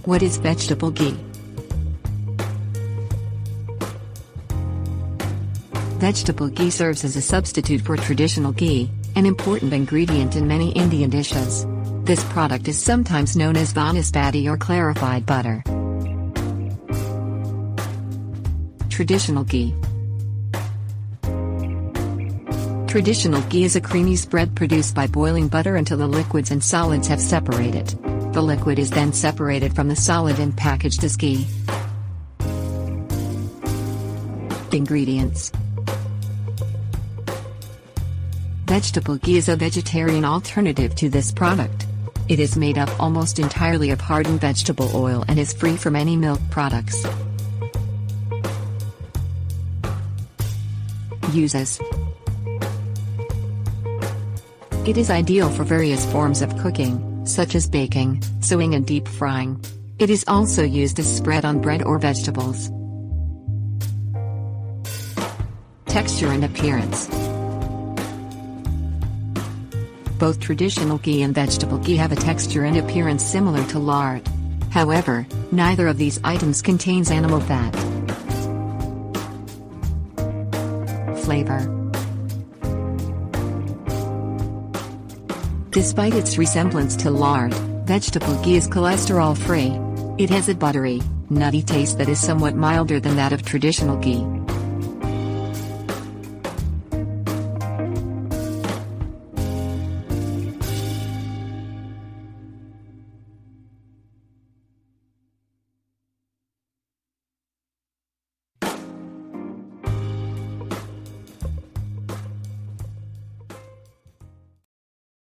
What is vegetable ghee? Vegetable ghee serves as a substitute for traditional ghee, an important ingredient in many Indian dishes. This product is sometimes known as vanaspati or clarified butter. Traditional ghee. Traditional ghee is a creamy spread produced by boiling butter until the liquids and solids have separated. The liquid is then separated from the solid and packaged as ghee. Ingredients. Vegetable ghee is a vegetarian alternative to this product. It is made up almost entirely of hardened vegetable oil and is free from any milk products. Uses. It is ideal for various forms of cooking, such as baking, sewing and deep frying. It is also used as spread on bread or vegetables. Texture and appearance. Both traditional ghee and vegetable ghee have a texture and appearance similar to lard. However, neither of these items contains animal fat. Flavor. Despite its resemblance to lard, vegetable ghee is cholesterol-free. It has a buttery, nutty taste that is somewhat milder than that of traditional ghee.